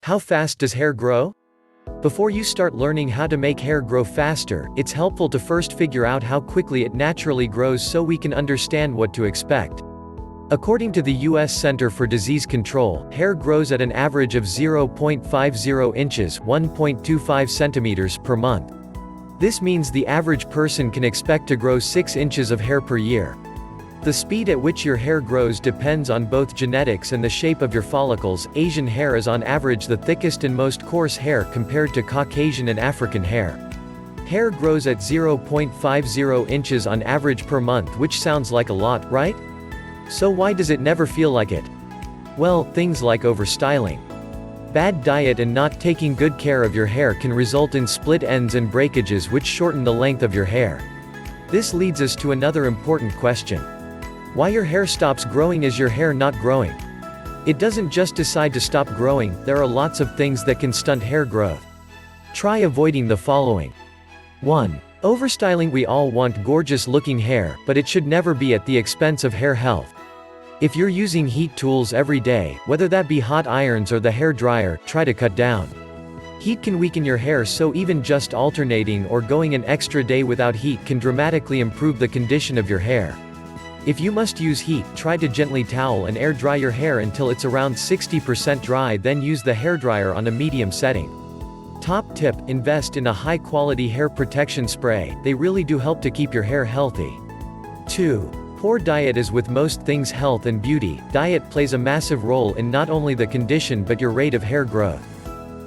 How fast does hair grow? Before you start learning how to make hair grow faster, it's helpful to first figure out how quickly it naturally grows so we can understand what to expect. According to the U.S. Center for Disease Control, hair grows at an average of 0.50 inches (1.25 centimeters) per month. This means the average person can expect to grow 6 inches of hair per year. The speed at which your hair grows depends on both genetics and the shape of your follicles. Asian hair is on average the thickest and most coarse hair compared to Caucasian and African hair. Hair grows at 0.50 inches on average per month, which sounds like a lot, right? So why does it never feel like it? Well, things like overstyling. Bad diet and not taking good care of your hair can result in split ends and breakages which shorten the length of your hair. This leads us to another important question. Why your hair stops growing? Is your hair not growing? It doesn't just decide to stop growing, there are lots of things that can stunt hair growth. Try avoiding the following. 1. Overstyling. We all want gorgeous looking hair, but it should never be at the expense of hair health. If you're using heat tools every day, whether that be hot irons or the hair dryer, try to cut down. Heat can weaken your hair, so even just alternating or going an extra day without heat can dramatically improve the condition of your hair. If you must use heat, try to gently towel and air dry your hair until it's around 60% dry, then use the hairdryer on a medium setting. Top tip: invest in a high-quality hair protection spray, they really do help to keep your hair healthy. 2. Poor diet. As with most things health and beauty, diet plays a massive role in not only the condition but your rate of hair growth.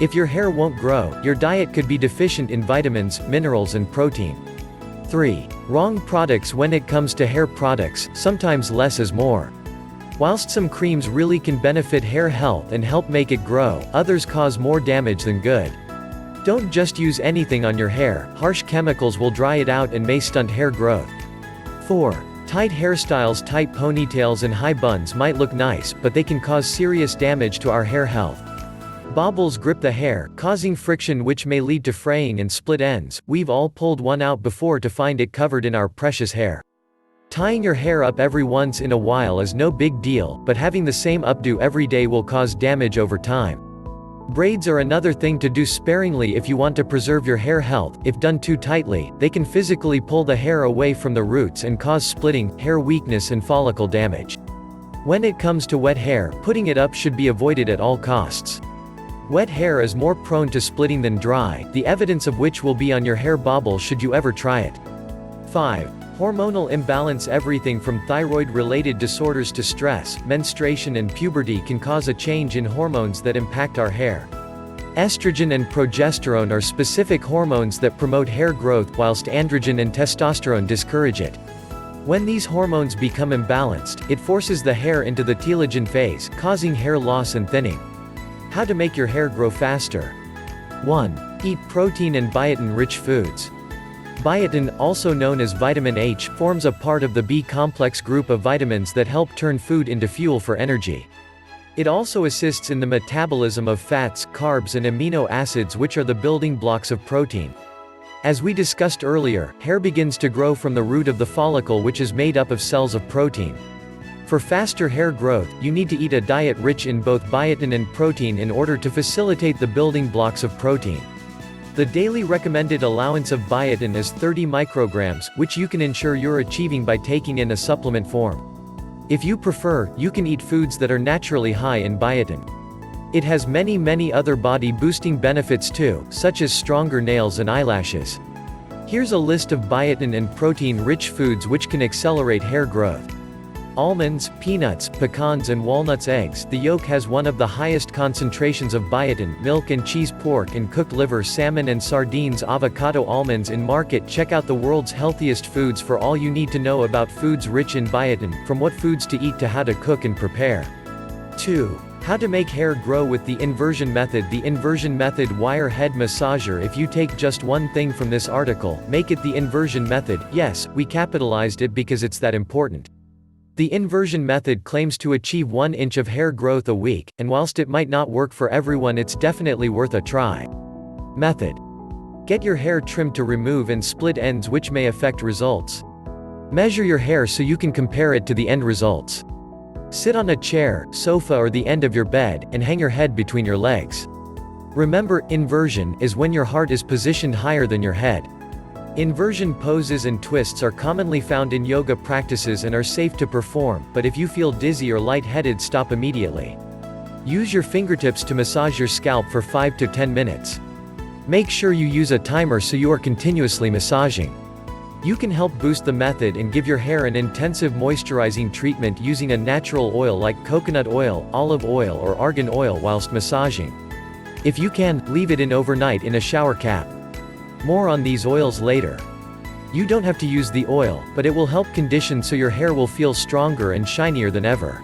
If your hair won't grow, your diet could be deficient in vitamins, minerals and protein. 3. Wrong products. When it comes to hair products, sometimes less is more. Whilst some creams really can benefit hair health and help make it grow, others cause more damage than good. Don't just use anything on your hair, harsh chemicals will dry it out and may stunt hair growth. 4. Tight hairstyles. Tight ponytails and high buns might look nice, but they can cause serious damage to our hair health. Bobbles grip the hair, causing friction which may lead to fraying and split ends. We've all pulled one out before to find it covered in our precious hair. Tying your hair up every once in a while is no big deal, but having the same updo every day will cause damage over time. Braids are another thing to do sparingly if you want to preserve your hair health. If done too tightly, they can physically pull the hair away from the roots and cause splitting, hair weakness and follicle damage. When it comes to wet hair, putting it up should be avoided at all costs. Wet hair is more prone to splitting than dry, the evidence of which will be on your hair bobble should you ever try it. 5. Hormonal imbalance. Everything from thyroid-related disorders to stress, menstruation and puberty can cause a change in hormones that impact our hair. Estrogen and progesterone are specific hormones that promote hair growth, whilst androgen and testosterone discourage it. When these hormones become imbalanced, it forces the hair into the telogen phase, causing hair loss and thinning. How to make your hair grow faster. 1. Eat protein and biotin-rich foods. Biotin, also known as vitamin H, forms a part of the B-complex group of vitamins that help turn food into fuel for energy. It also assists in the metabolism of fats, carbs and amino acids, which are the building blocks of protein. As we discussed earlier, hair begins to grow from the root of the follicle, which is made up of cells of protein. For faster hair growth, you need to eat a diet rich in both biotin and protein in order to facilitate the building blocks of protein. The daily recommended allowance of biotin is 30 micrograms, which you can ensure you're achieving by taking in a supplement form. If you prefer, you can eat foods that are naturally high in biotin. It has many other body-boosting benefits too, such as stronger nails and eyelashes. Here's a list of biotin and protein-rich foods which can accelerate hair growth. Almonds, peanuts, pecans and walnuts. Eggs. The yolk has one of the highest concentrations of biotin. Milk and cheese. Pork and cooked liver. Salmon and sardines. Avocado. Almonds in market. Check out the world's healthiest foods for all you need to know about foods rich in biotin, from what foods to eat to how to cook and prepare. 2. How to make hair grow with the inversion method. The inversion method. Wire head massager. If you take just one thing from this article, make it the inversion method. Yes, we capitalized it because it's that important. The inversion method claims to achieve 1 inch of hair growth a week, and whilst it might not work for everyone, it's definitely worth a try. Method. Get your hair trimmed to remove and split ends which may affect results. Measure your hair so you can compare it to the end results. Sit on a chair, sofa or the end of your bed, and hang your head between your legs. Remember, inversion is when your heart is positioned higher than your head. Inversion poses and twists are commonly found in yoga practices and are safe to perform, but if you feel dizzy or lightheaded, stop immediately. Use your fingertips to massage your scalp for 5 to 10 minutes. Make sure you use a timer so you are continuously massaging. You can help boost the method and give your hair an intensive moisturizing treatment using a natural oil like coconut oil, olive oil or argan oil whilst massaging. If you can, leave it in overnight in a shower cap. More on these oils later. You don't have to use the oil, but it will help condition so your hair will feel stronger and shinier than ever.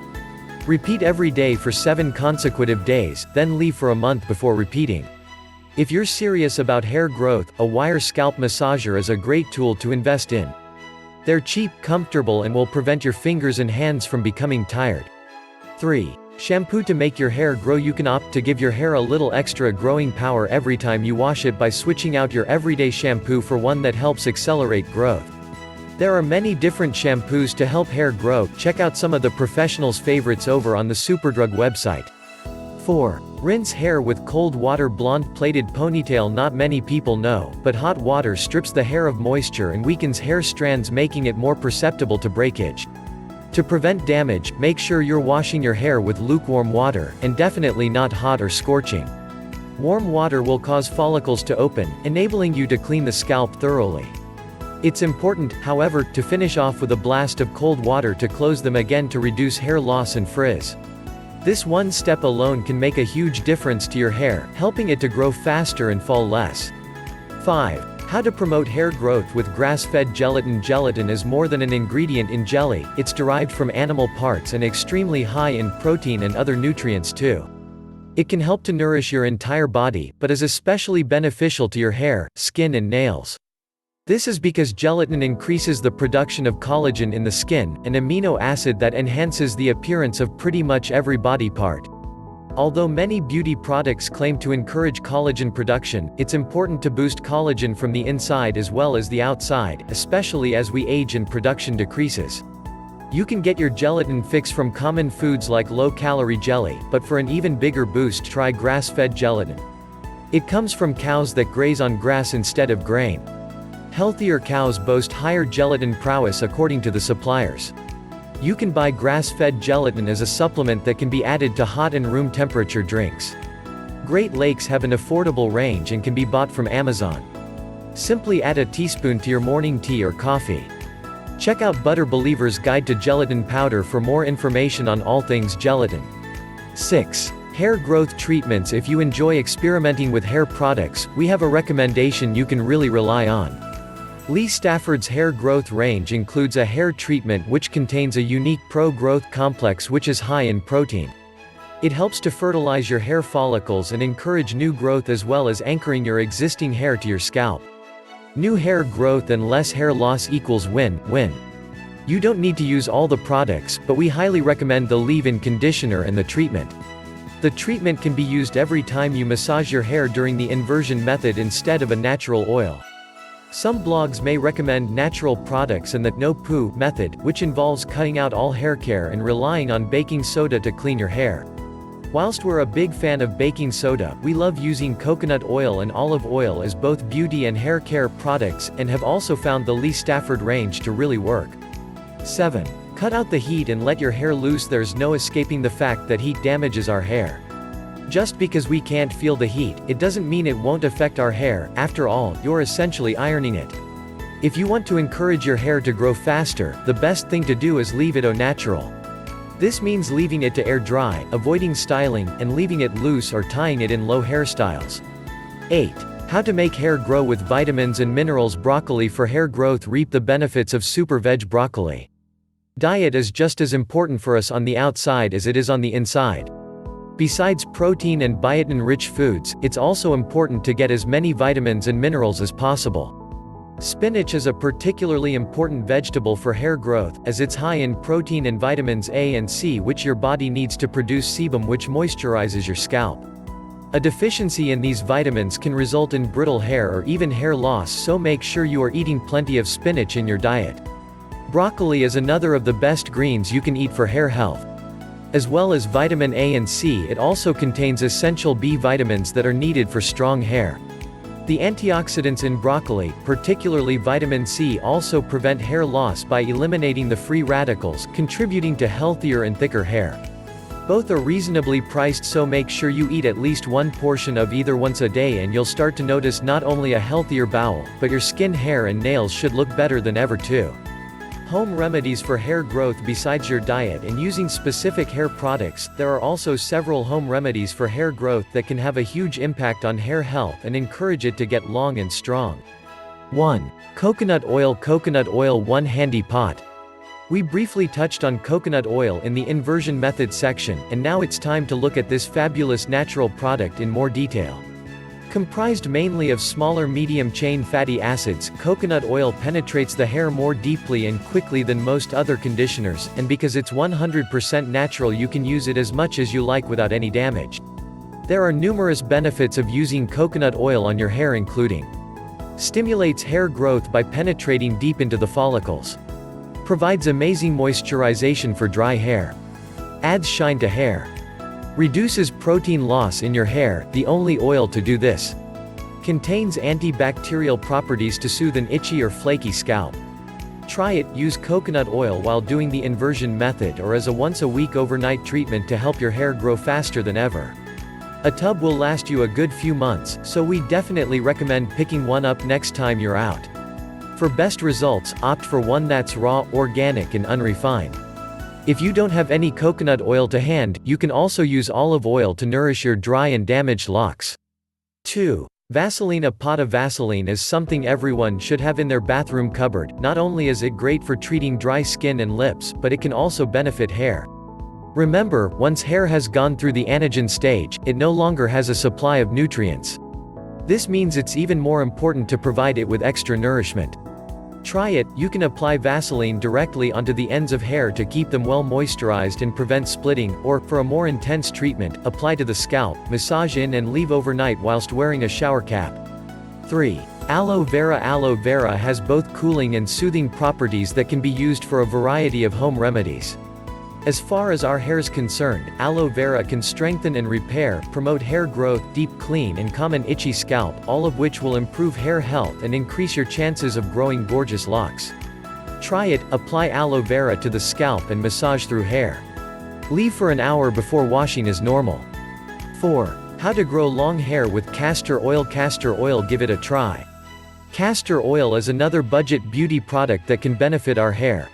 Repeat every day for 7 consecutive days, then leave for a month before repeating. If you're serious about hair growth, a wire scalp massager is a great tool to invest in. They're cheap, comfortable and will prevent your fingers and hands from becoming tired. 3. Shampoo to make your hair grow. You can opt to give your hair a little extra growing power every time you wash it by switching out your everyday shampoo for one that helps accelerate growth. There are many different shampoos to help hair grow. Check out some of the professionals' favorites over on the Superdrug website. 4. Rinse hair with cold water. Blonde plaited ponytail. Not many people know, but hot water strips the hair of moisture and weakens hair strands, making it more susceptible to breakage. To prevent damage, make sure you're washing your hair with lukewarm water, and definitely not hot or scorching. Warm water will cause follicles to open, enabling you to clean the scalp thoroughly. It's important, however, to finish off with a blast of cold water to close them again to reduce hair loss and frizz. This one step alone can make a huge difference to your hair, helping it to grow faster and fall less. 5. How to promote hair growth with grass-fed gelatin. Gelatin is more than an ingredient in jelly, it's derived from animal parts and extremely high in protein and other nutrients too. It can help to nourish your entire body, but is especially beneficial to your hair, skin and nails. This is because gelatin increases the production of collagen in the skin, an amino acid that enhances the appearance of pretty much every body part. Although many beauty products claim to encourage collagen production, it's important to boost collagen from the inside as well as the outside, especially as we age and production decreases. You can get your gelatin fix from common foods like low-calorie jelly, but for an even bigger boost, try grass-fed gelatin. It comes from cows that graze on grass instead of grain. Healthier cows boast higher gelatin prowess according to the suppliers. You can buy grass-fed gelatin as a supplement that can be added to hot and room temperature drinks. Great Lakes have an affordable range and can be bought from Amazon. Simply add a teaspoon to your morning tea or coffee. Check out Butter Believer's Guide to Gelatin Powder for more information on all things gelatin. 6. Hair growth treatments. If you enjoy experimenting with hair products, we have a recommendation you can really rely on. Lee Stafford's hair growth range includes a hair treatment which contains a unique pro-growth complex which is high in protein. It helps to fertilize your hair follicles and encourage new growth as well as anchoring your existing hair to your scalp. New hair growth and less hair loss equals win-win. You don't need to use all the products, but we highly recommend the leave-in conditioner and the treatment. The treatment can be used every time you massage your hair during the inversion method instead of a natural oil. Some blogs may recommend natural products and the no-poo method, which involves cutting out all hair care and relying on baking soda to clean your hair. Whilst we're a big fan of baking soda, we love using coconut oil and olive oil as both beauty and hair care products, and have also found the Lee Stafford range to really work. 7. Cut out the heat and let your hair loose. There's no escaping the fact that heat damages our hair. Just because we can't feel the heat, it doesn't mean it won't affect our hair. After all, you're essentially ironing it. If you want to encourage your hair to grow faster, the best thing to do is leave it au natural. This means leaving it to air dry, avoiding styling, and leaving it loose or tying it in low hairstyles. 8. How to make hair grow with vitamins and minerals. Broccoli for hair growth. Reap the benefits of super veg broccoli. Diet is just as important for us on the outside as it is on the inside. Besides protein and biotin-rich foods, it's also important to get as many vitamins and minerals as possible. Spinach is a particularly important vegetable for hair growth, as it's high in protein and vitamins A and C, which your body needs to produce sebum, which moisturizes your scalp. A deficiency in these vitamins can result in brittle hair or even hair loss, so make sure you are eating plenty of spinach in your diet. Broccoli is another of the best greens you can eat for hair health. As well as vitamin A and C, it also contains essential B vitamins that are needed for strong hair. The antioxidants in broccoli, particularly vitamin C, also prevent hair loss by eliminating the free radicals, contributing to healthier and thicker hair. Both are reasonably priced, so make sure you eat at least one portion of either once a day and you'll start to notice not only a healthier bowel, but your skin, hair and nails should look better than ever too. Home remedies for hair growth. Besides your diet and using specific hair products, there are also several home remedies for hair growth that can have a huge impact on hair health and encourage it to get long and strong. 1. Coconut oil. Coconut oil. One handy pot. We briefly touched on coconut oil in the inversion method section, and now it's time to look at this fabulous natural product in more detail. Comprised mainly of smaller medium-chain fatty acids, coconut oil penetrates the hair more deeply and quickly than most other conditioners, and because it's 100% natural, you can use it as much as you like without any damage. There are numerous benefits of using coconut oil on your hair, including: stimulates hair growth by penetrating deep into the follicles, provides amazing moisturization for dry hair, adds shine to hair, reduces protein loss in your hair, the only oil to do this, contains antibacterial properties to soothe an itchy or flaky scalp. Try it. Use coconut oil while doing the inversion method or as a once-a-week overnight treatment to help your hair grow faster than ever. A tub will last you a good few months, so we definitely recommend picking one up next time you're out. For best results, opt for one that's raw, organic and unrefined. If you don't have any coconut oil to hand, you can also use olive oil to nourish your dry and damaged locks. 2. Vaseline. A pot of Vaseline is something everyone should have in their bathroom cupboard. Not only is it great for treating dry skin and lips, but it can also benefit hair. Remember, once hair has gone through the anagen stage, it no longer has a supply of nutrients. This means it's even more important to provide it with extra nourishment. Try it. You can apply Vaseline directly onto the ends of hair to keep them well moisturized and prevent splitting, or, for a more intense treatment, apply to the scalp, massage in and leave overnight whilst wearing a shower cap. 3. Aloe vera. Aloe vera has both cooling and soothing properties that can be used for a variety of home remedies. As far as our hair is concerned, aloe vera can strengthen and repair, promote hair growth, deep clean and calm an itchy scalp, all of which will improve hair health and increase your chances of growing gorgeous locks. Try it. Apply aloe vera to the scalp and massage through hair. Leave for an hour before washing as normal. 4. How to grow long hair with castor oil. Castor oil. Give it a try. Castor oil is another budget beauty product that can benefit our hair.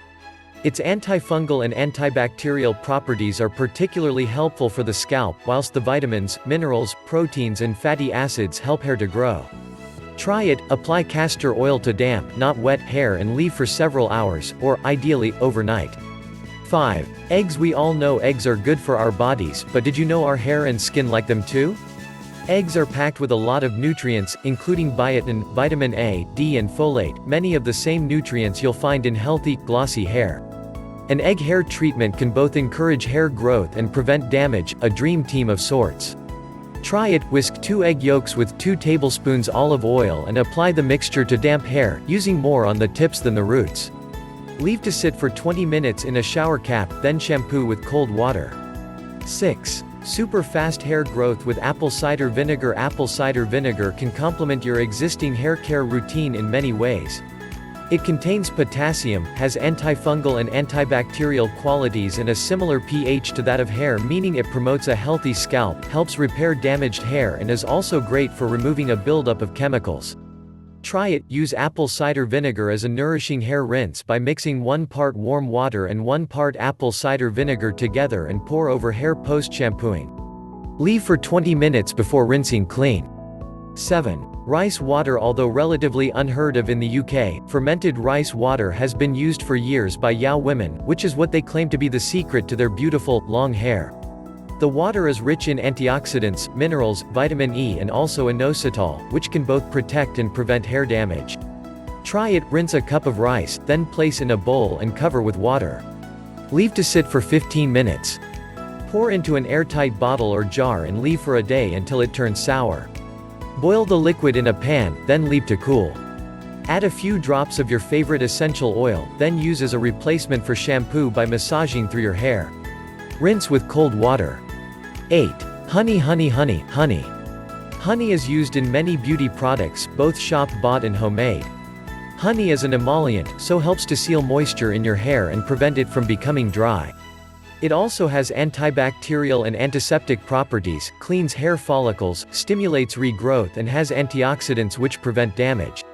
Its antifungal and antibacterial properties are particularly helpful for the scalp, whilst the vitamins, minerals, proteins and fatty acids help hair to grow. Try it. Apply castor oil to damp, not wet hair and leave for several hours, or, ideally, overnight. 5. Eggs. We all know eggs are good for our bodies, but did you know our hair and skin like them too? Eggs are packed with a lot of nutrients, including biotin, vitamin A, D and folate, many of the same nutrients you'll find in healthy, glossy hair. An egg hair treatment can both encourage hair growth and prevent damage, a dream team of sorts. Try it. Whisk 2 egg yolks with 2 tablespoons olive oil and apply the mixture to damp hair, using more on the tips than the roots. Leave to sit for 20 minutes in a shower cap, then shampoo with cold water. 6. Super fast hair growth with apple cider vinegar. Apple cider vinegar can complement your existing hair care routine in many ways. It contains potassium, has antifungal and antibacterial qualities and a similar pH to that of hair, meaning it promotes a healthy scalp, helps repair damaged hair and is also great for removing a buildup of chemicals. Try it. Use apple cider vinegar as a nourishing hair rinse by mixing 1 part warm water and 1 part apple cider vinegar together and pour over hair post-shampooing. Leave for 20 minutes before rinsing clean. 7. Rice water. Although relatively unheard of in the UK, fermented rice water has been used for years by Yao women, which is what they claim to be the secret to their beautiful, long hair. The water is rich in antioxidants, minerals, vitamin E and also inositol, which can both protect and prevent hair damage. Try it. Rinse a cup of rice, then place in a bowl and cover with water. Leave to sit for 15 minutes. Pour into an airtight bottle or jar and leave for a day until it turns sour. Boil the liquid in a pan, then leave to cool. Add a few drops of your favorite essential oil, then use as a replacement for shampoo by massaging through your hair. Rinse with cold water. 8. Honey. Honey is used in many beauty products, both shop-bought and homemade. Honey is an emollient, so helps to seal moisture in your hair and prevent it from becoming dry. It also has antibacterial and antiseptic properties, cleans hair follicles, stimulates regrowth and has antioxidants which prevent damage.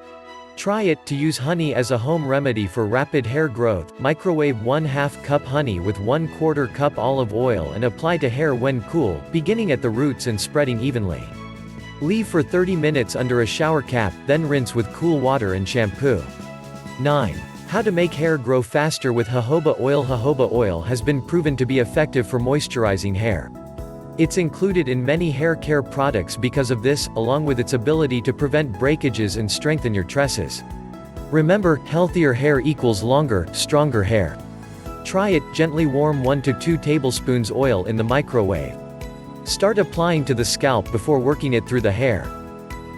Try it. To use honey as a home remedy for rapid hair growth, microwave 1/2 cup honey with 1/4 cup olive oil and apply to hair when cool, beginning at the roots and spreading evenly. Leave for 30 minutes under a shower cap, then rinse with cool water and shampoo. 9. How to make hair grow faster with jojoba oil. Jojoba oil has been proven to be effective for moisturizing hair. It's included in many hair care products because of this, along with its ability to prevent breakages and strengthen your tresses. Remember, healthier hair equals longer, stronger hair. Try it. Gently warm 1 to 2 tablespoons oil in the microwave. Start applying to the scalp before working it through the hair.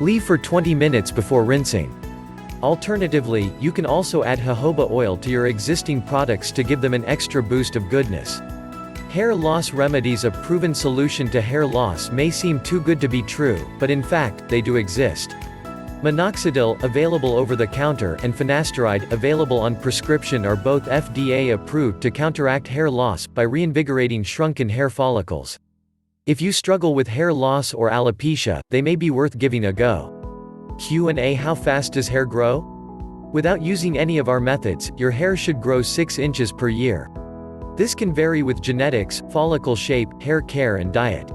Leave for 20 minutes before rinsing. Alternatively, you can also add jojoba oil to your existing products to give them an extra boost of goodness. Hair loss remedies. A proven solution to hair loss may seem too good to be true, but in fact, they do exist. Minoxidil, available over the counter, and finasteride, available on prescription, are both FDA approved to counteract hair loss by reinvigorating shrunken hair follicles. If you struggle with hair loss or alopecia, they may be worth giving a go. Q&A. How fast does hair grow? Without using any of our methods, your hair should grow 6 inches per year. This can vary with genetics, follicle shape, hair care and diet.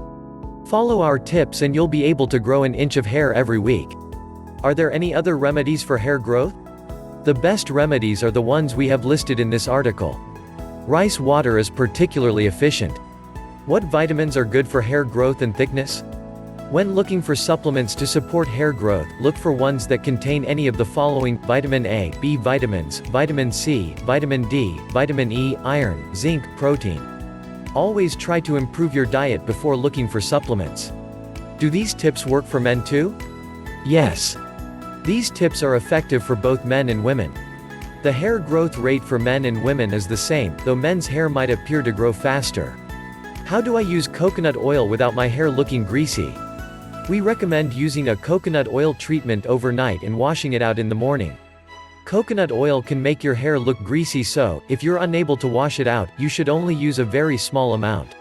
Follow our tips and you'll be able to grow an inch of hair every week. Are there any other remedies for hair growth? The best remedies are the ones we have listed in this article. Rice water is particularly efficient. What vitamins are good for hair growth and thickness? When looking for supplements to support hair growth, look for ones that contain any of the following: vitamin A, B vitamins, vitamin C, vitamin D, vitamin E, iron, zinc, protein. Always try to improve your diet before looking for supplements. Do these tips work for men too? Yes. These tips are effective for both men and women. The hair growth rate for men and women is the same, though men's hair might appear to grow faster. How do I use coconut oil without my hair looking greasy? We recommend using a coconut oil treatment overnight and washing it out in the morning. Coconut oil can make your hair look greasy, so, if you're unable to wash it out, you should only use a very small amount.